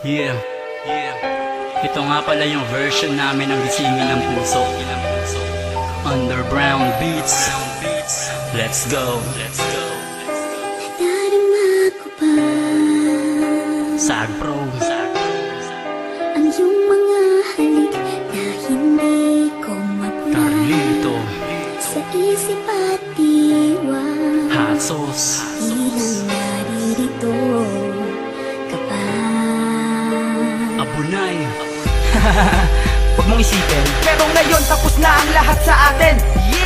Yeah, yeah. Ito nga pala yung version namin ng Gisingin ng Puso. Underground beats. Let's go. Nadarama ko pa Sag Pro. ang iyong mga halik na hindi ko mapuna Carlito. sa isip at diwa. Hot sauce. Ilang naririto ka pa. Abunay. Huwag mong isipin, pero ngayon tapos na ang lahat sa atin.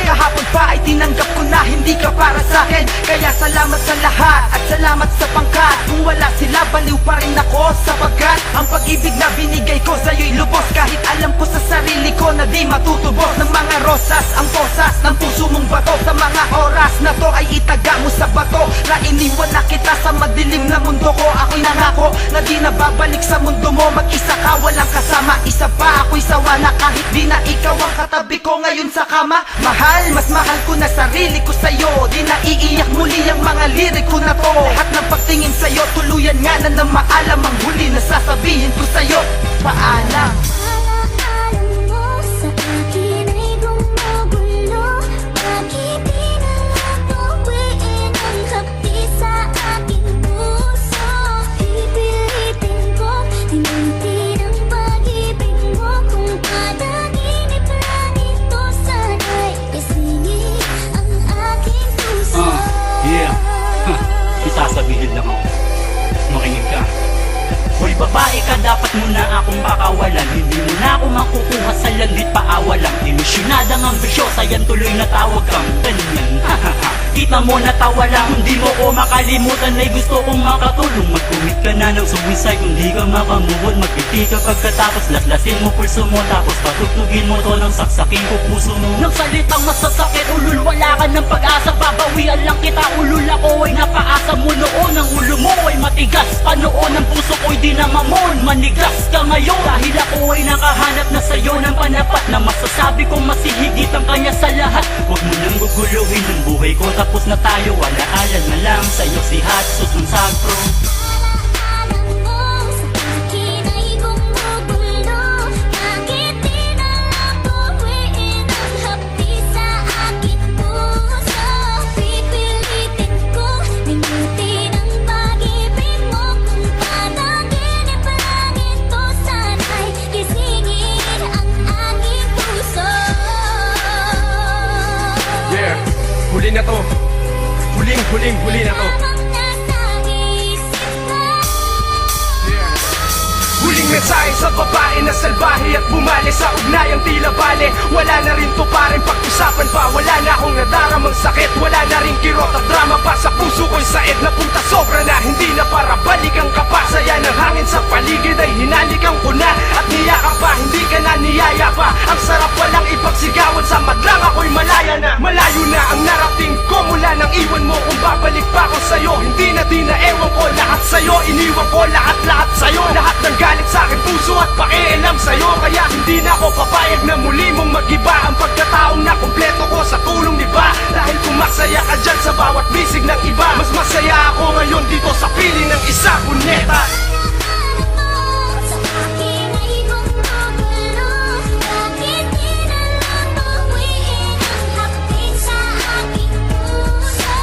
Kahapon pa ay tinanggap ko na hindi ka para sa'kin. Kaya salamat sa lahat at salamat sa pangkat. Kung wala sila, baliw pa rin ako. Sapagkat ang pag-ibig na binigay ko sa'yo'y lubos. Kahit alam ko sa sarili ko na di matutubos. Ng mga rosas, ang posas ng puso mong bato. Sa mga oras na to ay itaga mo sa bato. Na iniwan na kita sa madilim na mundo ko. Ako'y nangako na di na babalik sa mundo mo. Mag-isa ka, walang kasama. Isa pa ako'y sawa na kahit di na ikaw ang katabi ko ngayon sa kama. Mahal, mas mahal ko na sarili ko sa'yo. Di na iiyak muli ang mga lirik ko na to. Lahat ng pagtingin sa'yo, tuluyan nga na maalam. Ang huli na sasabihin ko sa'yo, paalam. Alam mo sa akin ay gumugulo. Bakit di na lang tuwiin ang hapdi sa aking puso? Pipilitin kong limutin ang pag-ibig mo. Kung panaginip lang ito, sana'y isingin ang aking puso. Yeah. Isasabihin lang ako. Makinig ka. Hoy babae ka, dapat mo na akong pakawalan. Hindi mo na ako makukuha sa langit paawalan. Ilusyonada ng ambisyosa, yan tuloy na tawag kang ganyan. Kita mo natawa lang, hindi mo ko makalimutan. Ay gusto kong makatulong. Mag-commit ka na ng suicide kung di ka makamuvon. Magpiti ka pagkatapos laslasin mo pulso mo. Tapos patutugin mo to ng saksakin ko puso mo. Nang salitang masasakit, ulul wala ka ng pag-asa. Babawian lang kita, ulul ako ay napaasa mo noon. Ang ulo mo ay matigas pa noon. Ang puso ko'y di na mamon. Manigas ka ngayon dahil ako ay nakahanap na sa'yo ng panapat. Na masasabi kong masihigit ang kanya sa lahat. Huwag mo nang guguluhin ang buhay ko. Tapos na tayo, alaalan na lang sa'yo si Hatsus ng Sag Pro. Alam mo sa akin ay gumugulo. Bakit di na lang tuwiin ang hapdi sa aking puso? Pipilitin kong limutin ang pag-ibig mo. Kung panaginip lang ito, sana'y gisingin ang aking puso. Yeah, huli na to. Huli na to. Habang nasa isip mo, Huling mensahe sa babae na salbahe at bumali sa ugnayang tila bale. Wala na rin to paring pag-usapan pa. Wala na akong nadaramang sakit. Wala na rin kirot at drama pa. Sa puso ko'y said na punta sobra na. Hindi na para balikan ka pa. Saya ng hangin sa paligid ay hinalikan ko na. At niyakap pa, hindi ka na niyaya pa. Ang sarap walang ipagsigawan. Sa madlang ako'y malaya na. Malayo na ang narating ko mula nang iwan mo. Kung babalik pa ako sa'yo, hindi na di na ewan ko. Lahat sa'yo, iniwan ko lahat sa'yo. Lahat ng galit sa akin, puso at pakialam sa'yo. Kaya hindi na ako papayag na muli mong mag-iba. Ang pagkataong na kumpleto ko sa tulong iba. Dahil kung masaya ka dyan sa bawat bisig ng iba, mas masaya ako ngayon dito sa piling ng isa, puneta. alam mo sa akin ay gumugulo. Bakit di na lang tuwiin ang hapdi sa aking puso?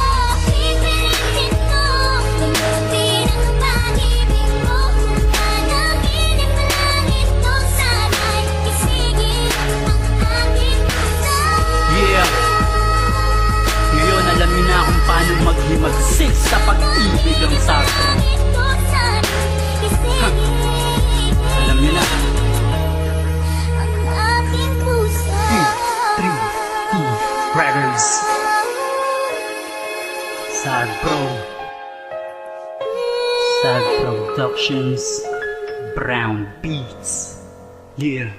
Pipilitin kong limutin ang pag-ibig mo. Kung panaginip lang ito, sana'y gisingin ang aking puso. Yeah. Ngayon alam niyo na kung paano maghimagsik sa pag-ibig ang Sag Pro. Alam niyo na. Records. Sag Pro. Sag Productions. Brown Beats. Yeah.